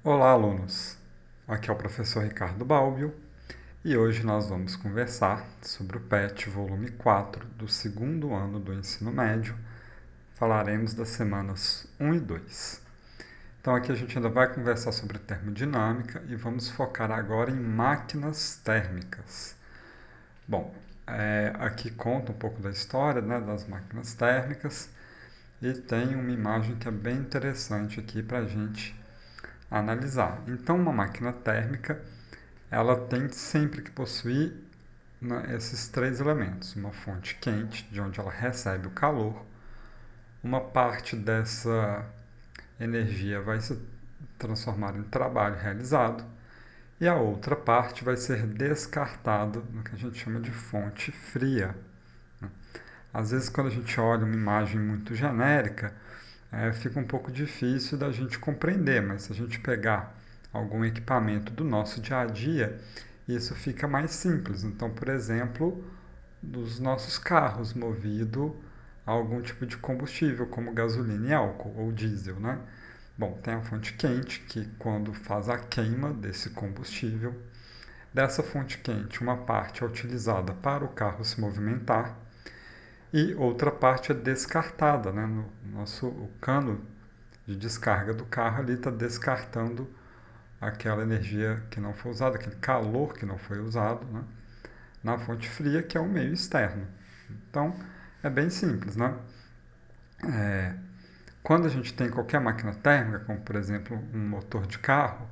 Olá, alunos! Aqui é o professor Ricardo Balbio e hoje nós vamos conversar sobre o PET volume 4 do segundo ano do ensino médio. Falaremos das semanas 1 e 2. Então aqui a gente ainda vai conversar sobre termodinâmica e vamos focar agora em máquinas térmicas. Bom, aqui conta um pouco da história, né, das máquinas térmicas e tem uma imagem que é bem interessante aqui para a gente analisar. Então, uma máquina térmica ela tem sempre que possuir, né, esses três elementos: uma fonte quente, de onde ela recebe o calor, uma parte dessa energia vai se transformar em trabalho realizado e a outra parte vai ser descartada no que a gente chama de fonte fria. Às vezes, quando a gente olha uma imagem muito genérica, fica um pouco difícil da gente compreender, mas se a gente pegar algum equipamento do nosso dia a dia, isso fica mais simples. Então, por exemplo, dos nossos carros movidos a algum tipo de combustível, como gasolina e álcool, ou diesel, né? Bom, tem a fonte quente, que quando faz a queima desse combustível, dessa fonte quente, uma parte é utilizada para o carro se movimentar e outra parte é descartada, né? O cano de descarga do carro ali está descartando aquela energia que não foi usada, aquele calor que não foi usado, né, na fonte fria, que é o meio externo. Então, é bem simples, né? É, Quando a gente tem qualquer máquina térmica, como por exemplo um motor de carro,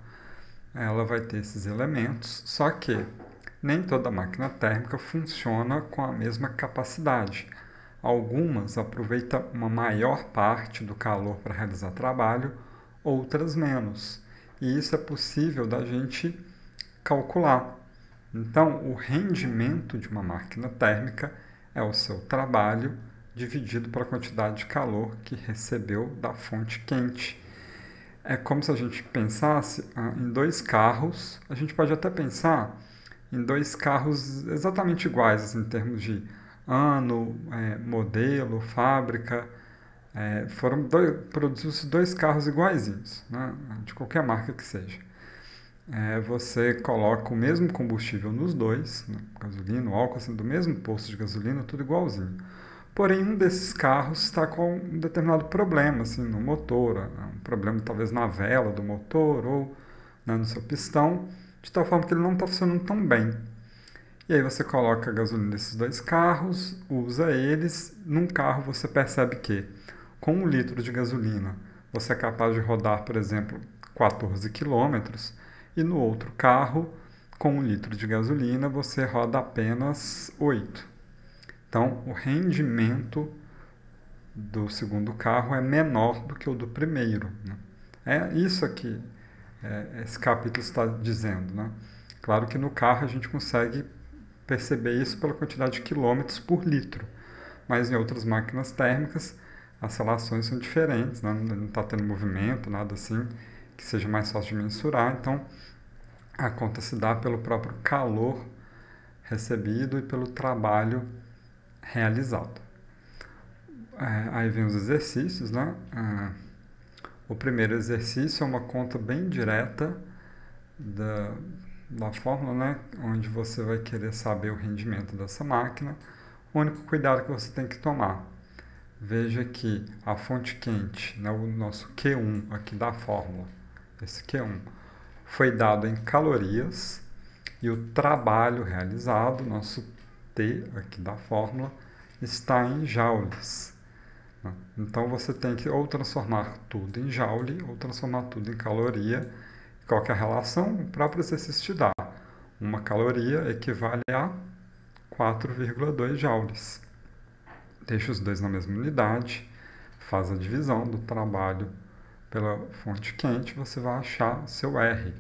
ela vai ter esses elementos, só que nem toda máquina térmica funciona com a mesma capacidade. Algumas aproveitam uma maior parte do calor para realizar trabalho, outras menos. E isso é possível da gente calcular. Então, o rendimento de uma máquina térmica é o seu trabalho dividido pela quantidade de calor que recebeu da fonte quente. É como se a gente pensasse em dois carros. A gente pode até pensar em dois carros exatamente iguais, assim, em termos de ano, modelo, fábrica. Produzidos dois carros iguaizinhos, né, de qualquer marca que seja. Você coloca o mesmo combustível nos dois, né, gasolina, álcool, assim, do mesmo posto de gasolina, tudo igualzinho. Porém, um desses carros está com um determinado problema, assim, no motor, um problema talvez na vela do motor ou, né, no seu pistão, de tal forma que ele não está funcionando tão bem. E aí você coloca a gasolina nesses dois carros, usa eles. Num carro você percebe que com 1 litro de gasolina você é capaz de rodar, por exemplo, 14 quilômetros, e no outro carro, com 1 litro de gasolina, você roda apenas 8. Então, o rendimento do segundo carro é menor do que o do primeiro, né? É isso aqui, esse capítulo está dizendo, né? Claro que no carro a gente consegue perceber isso pela quantidade de quilômetros por litro, mas em outras máquinas térmicas as relações são diferentes, né? Não está tendo movimento, nada assim que seja mais fácil de mensurar, então a conta se dá pelo próprio calor recebido e pelo trabalho realizado. Aí vem os exercícios, né? O primeiro exercício é uma conta bem direta da, da fórmula, né? Onde você vai querer saber o rendimento dessa máquina. O único cuidado que você tem que tomar: veja que a fonte quente, né, o nosso Q1 aqui da fórmula, esse Q1, foi dado em calorias e o trabalho realizado, nosso T aqui da fórmula, está em joules. Então você tem que ou transformar tudo em joule ou transformar tudo em caloria. Qual que é a relação? O próprio exercício te dá. Uma caloria equivale a 4,2 joules. Deixa os dois na mesma unidade, faz a divisão do trabalho pela fonte quente, você vai achar seu R.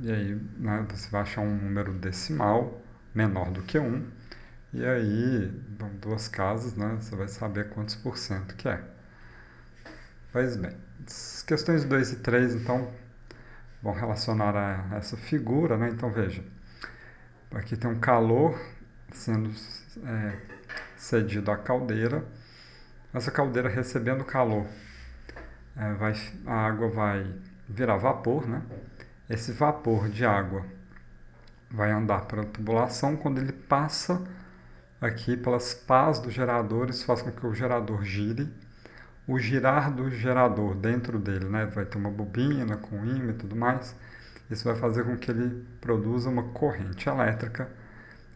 E aí, né, você vai achar um número decimal menor do que 1. E aí, duas casas, né, você vai saber quantos por cento que é. Pois bem, as questões 2 e 3, então, vão relacionar a essa figura, né? Então, veja, aqui tem um calor sendo cedido à caldeira. Essa caldeira recebendo calor, a água vai virar vapor, né? Esse vapor de água vai andar pela tubulação. Quando ele passa aqui pelas pás dos geradores, faz com que o gerador gire. O girar do gerador dentro dele, né, vai ter uma bobina com ímã e tudo mais. Isso vai fazer com que ele produza uma corrente elétrica.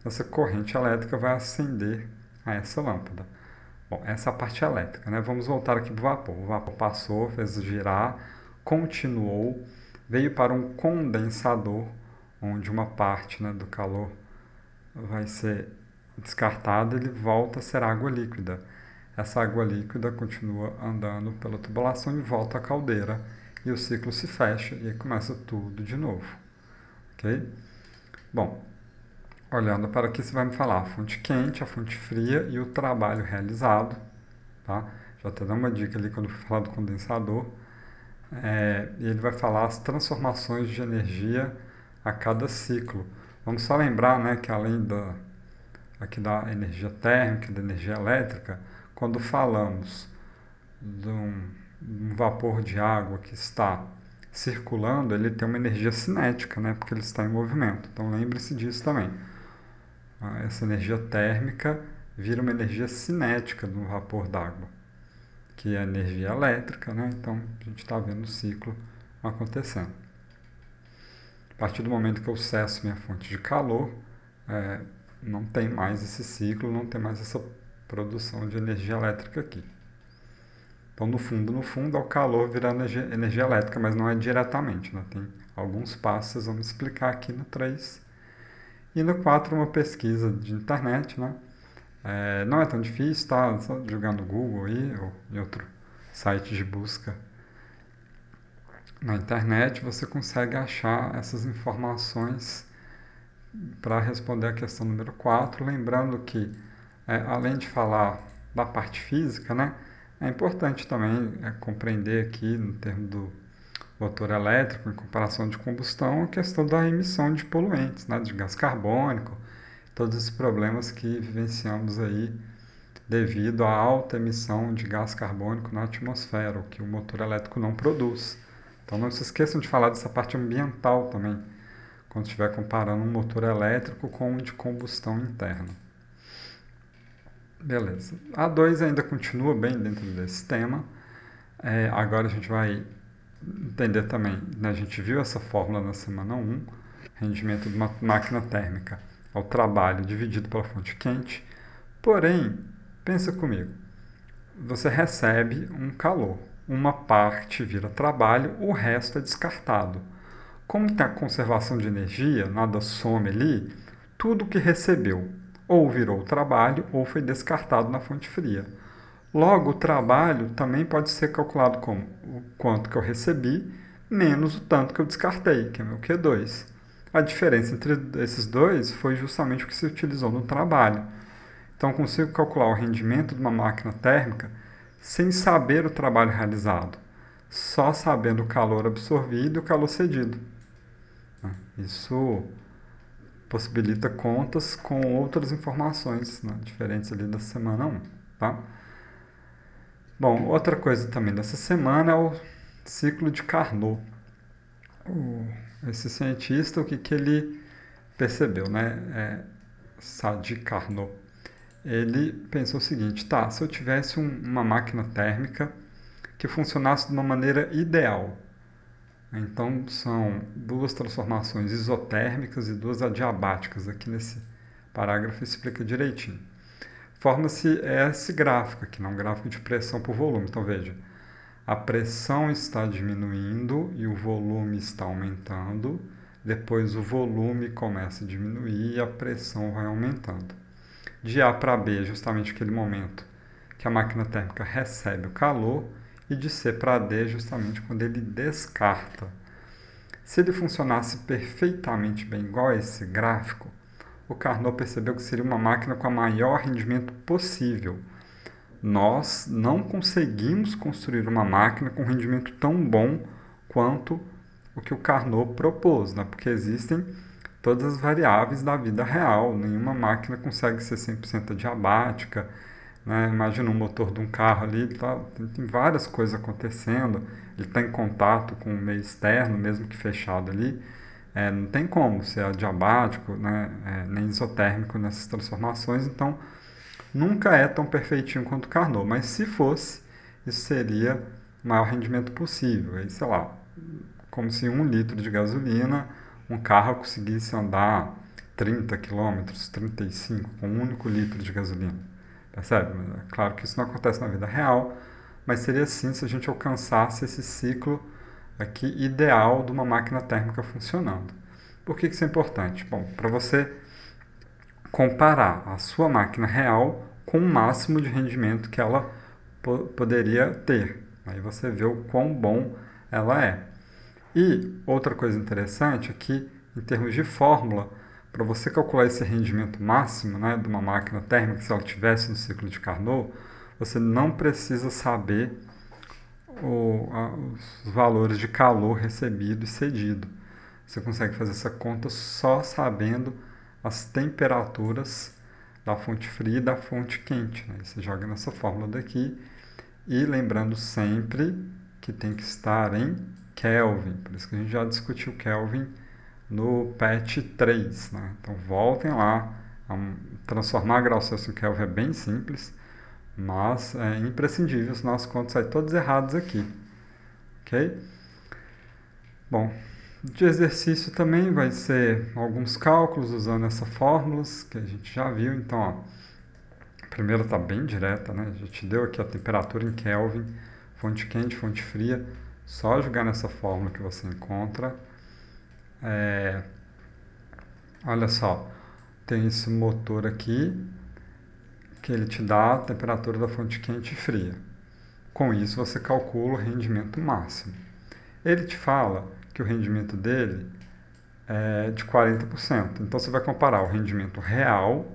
Essa corrente elétrica vai acender a essa lâmpada. Bom, essa é a parte elétrica, né? Vamos voltar aqui para o vapor. O vapor passou, fez girar, continuou, veio para um condensador, onde uma parte, né, do calor vai ser descartada, ele volta a ser água líquida. Essa água líquida continua andando pela tubulação e volta à caldeira. E o ciclo se fecha e aí começa tudo de novo. Ok? Bom, olhando para aqui, você vai me falar a fonte quente, a fonte fria e o trabalho realizado. Tá? Já até dá uma dica ali quando eu falar do condensador. E ele vai falar as transformações de energia a cada ciclo. Vamos só lembrar, né, que além aqui da energia térmica e da energia elétrica, quando falamos de um vapor de água que está circulando, ele tem uma energia cinética, né, porque ele está em movimento. Então lembre-se disso também. Essa energia térmica vira uma energia cinética do vapor d'água, que é a energia elétrica, né? Então a gente está vendo o ciclo acontecendo. A partir do momento que eu cesso minha fonte de calor, não tem mais esse ciclo, não tem mais essa produção de energia elétrica aqui. Então, no fundo, é o calor virando energia elétrica, mas não é diretamente, né? Tem alguns passos, vocês vão me explicar aqui no 3. E no 4, uma pesquisa de internet, né? Não é tão difícil, tá? Só jogar no Google aí, ou em outro site de busca na internet, você consegue achar essas informações para responder a questão número 4, lembrando que, além de falar da parte física, né, é importante também compreender aqui, no termo do motor elétrico, em comparação de combustão, a questão da emissão de poluentes, né, de gás carbônico, todos esses problemas que vivenciamos aí devido à alta emissão de gás carbônico na atmosfera, o que o motor elétrico não produz. Então não se esqueçam de falar dessa parte ambiental também, quando estiver comparando um motor elétrico com um de combustão interna. Beleza. A 2 ainda continua bem dentro desse tema. Agora a gente vai entender também, né, a gente viu essa fórmula na semana 1, rendimento de uma máquina térmica ao trabalho dividido pela fonte quente. Porém, pensa comigo, você recebe um calor, uma parte vira trabalho, o resto é descartado. Como tem a conservação de energia, nada some ali, tudo que recebeu ou virou trabalho ou foi descartado na fonte fria. Logo, o trabalho também pode ser calculado como o quanto que eu recebi menos o tanto que eu descartei, que é meu Q2. A diferença entre esses dois foi justamente o que se utilizou no trabalho. Então, eu consigo calcular o rendimento de uma máquina térmica sem saber o trabalho realizado, só sabendo o calor absorvido e o calor cedido. Isso possibilita contas com outras informações, né, diferentes ali da semana 1. Tá? Bom, outra coisa também dessa semana é o ciclo de Carnot. Esse cientista, o que ele percebeu, né? Sadi Carnot. Ele pensou o seguinte, tá, se eu tivesse uma máquina térmica que funcionasse de uma maneira ideal, então são duas transformações isotérmicas e duas adiabáticas, aqui nesse parágrafo explica direitinho. Forma-se esse gráfico aqui, um gráfico de pressão por volume. Então veja, a pressão está diminuindo e o volume está aumentando, depois o volume começa a diminuir e a pressão vai aumentando. De A para B é justamente aquele momento que a máquina térmica recebe o calor, e de C para D é justamente quando ele descarta. Se ele funcionasse perfeitamente bem igual a esse gráfico, o Carnot percebeu que seria uma máquina com o maior rendimento possível. Nós não conseguimos construir uma máquina com rendimento tão bom quanto o que o Carnot propôs, né? Porque existem todas as variáveis da vida real. Nenhuma máquina consegue ser 100% adiabática, né? Imagina um motor de um carro ali, tá, tem várias coisas acontecendo, ele está em contato com o meio externo, mesmo que fechado ali. Não tem como ser adiabático, né? Nem isotérmico nessas transformações, então nunca é tão perfeitinho quanto o Carnot, mas se fosse, isso seria o maior rendimento possível. Aí, sei lá, como se 1 litro de gasolina, um carro conseguisse andar 30 quilômetros, 35 com 1 único litro de gasolina. Percebe? É claro que isso não acontece na vida real, mas seria assim se a gente alcançasse esse ciclo aqui ideal de uma máquina térmica funcionando. Por que isso é importante? Bom, para você comparar a sua máquina real com o máximo de rendimento que ela poderia ter. Aí você vê o quão bom ela é. E outra coisa interessante é que, em termos de fórmula, para você calcular esse rendimento máximo, né, de uma máquina térmica, se ela estivesse no ciclo de Carnot, você não precisa saber os valores de calor recebido e cedido. Você consegue fazer essa conta só sabendo as temperaturas da fonte fria e da fonte quente, né? Você joga nessa fórmula daqui e lembrando sempre que tem que estar em Kelvin. Por isso que a gente já discutiu Kelvin no PET 3, né? Então voltem lá. Transformar grau Celsius em Kelvin é bem simples, mas é imprescindível, senão as contas saem todas erradas aqui. Ok? Bom, de exercício também vai ser alguns cálculos usando essas fórmulas que a gente já viu. Então, ó, a primeira está bem direta, né? Já te deu aqui a temperatura em Kelvin, fonte quente, fonte fria. Só jogar nessa fórmula que você encontra. Olha só, tem esse motor aqui que ele te dá a temperatura da fonte quente e fria. Com isso você calcula o rendimento máximo. Ele te fala que o rendimento dele é de 40%. Então você vai comparar o rendimento real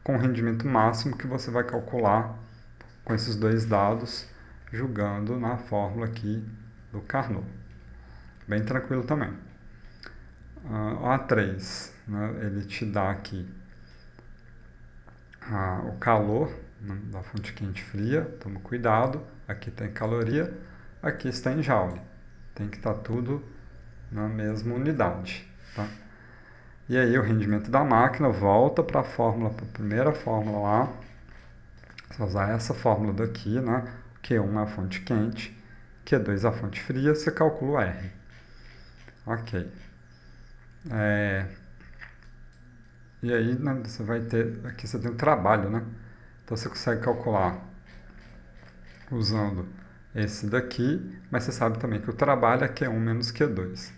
com o rendimento máximo que você vai calcular com esses dois dados, julgando na fórmula aqui do Carnot. Bem tranquilo também. O A3, né, ele te dá aqui o calor, né, da fonte quente e fria, toma cuidado, aqui tem caloria, aqui está em joule. Tem que estar tudo na mesma unidade. Tá? E aí o rendimento da máquina volta para a fórmula, para a primeira fórmula lá. Você vai usar essa fórmula daqui, né? Q1 é a fonte quente, Q2 é a fonte fria, você calcula o R. Ok. E aí, né, você vai ter, aqui você tem um trabalho, né? Então você consegue calcular usando esse daqui, mas você sabe também que o trabalho é Q1 menos Q2.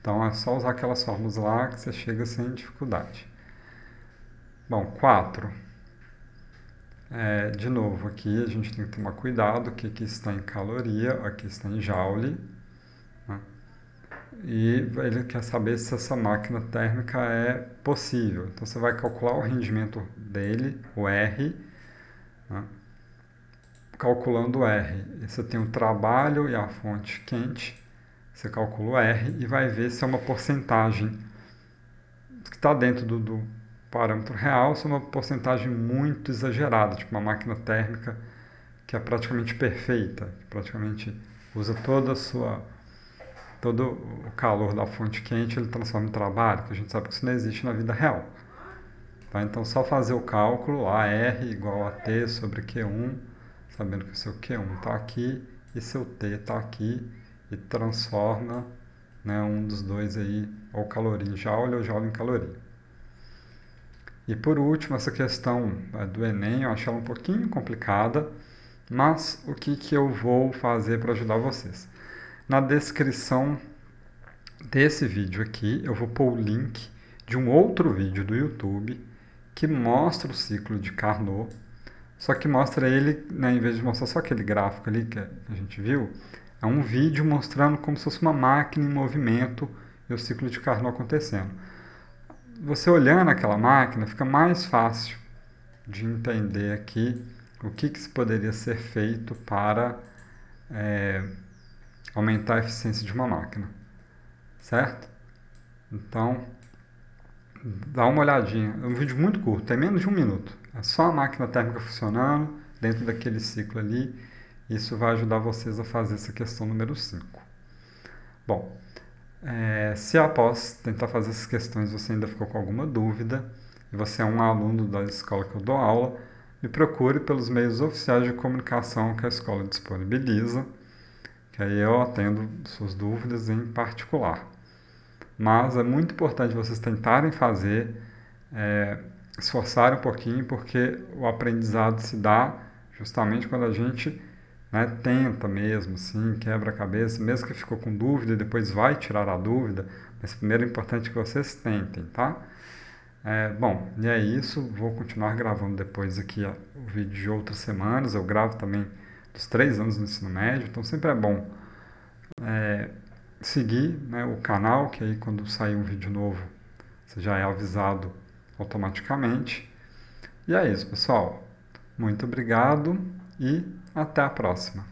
Então é só usar aquelas fórmulas lá que você chega sem dificuldade. Bom, 4. De novo, aqui a gente tem que tomar cuidado que aqui está em caloria, aqui está em joule. Né? E ele quer saber se essa máquina térmica é possível. Então você vai calcular o rendimento dele, o R, né? Calculando o R. Você tem o trabalho e a fonte quente, você calcula o R e vai ver se é uma porcentagem que está dentro do parâmetro real, se é uma porcentagem muito exagerada, tipo uma máquina térmica que é praticamente perfeita, que praticamente usa todo o calor da fonte quente, ele transforma em trabalho, que a gente sabe que isso não existe na vida real. Tá? Então, só fazer o cálculo, AR igual a T sobre Q1, sabendo que o seu Q1 está aqui e seu T está aqui, e transforma, né, um dos dois aí, ou caloria em joule ou joule em caloria. E por último, essa questão do Enem, eu acho ela um pouquinho complicada, mas o que eu vou fazer para ajudar vocês? Na descrição desse vídeo aqui, eu vou pôr o link de um outro vídeo do YouTube que mostra o ciclo de Carnot, só que mostra ele, né, em vez de mostrar só aquele gráfico ali que a gente viu, é um vídeo mostrando como se fosse uma máquina em movimento e o ciclo de Carnot acontecendo. Você olhando aquela máquina, fica mais fácil de entender aqui o que poderia ser feito para aumentar a eficiência de uma máquina, certo? Então, dá uma olhadinha. É um vídeo muito curto, tem menos de 1 minuto. É só a máquina térmica funcionando, dentro daquele ciclo ali. Isso vai ajudar vocês a fazer essa questão número 5. Bom, se após tentar fazer essas questões você ainda ficou com alguma dúvida, e você é um aluno da escola que eu dou aula, me procure pelos meios oficiais de comunicação que a escola disponibiliza, que aí eu atendo suas dúvidas em particular. Mas é muito importante vocês tentarem fazer, esforçarem um pouquinho, porque o aprendizado se dá justamente quando a gente, né, tenta mesmo, assim, quebra a cabeça, mesmo que ficou com dúvida e depois vai tirar a dúvida, mas primeiro é importante que vocês tentem, tá? Bom, e é isso, vou continuar gravando depois aqui o vídeo de outras semanas, eu gravo também dos 3 anos do ensino médio, então sempre é bom seguir, né, o canal, que aí quando sair um vídeo novo você já é avisado automaticamente. E é isso, pessoal. Muito obrigado e até a próxima.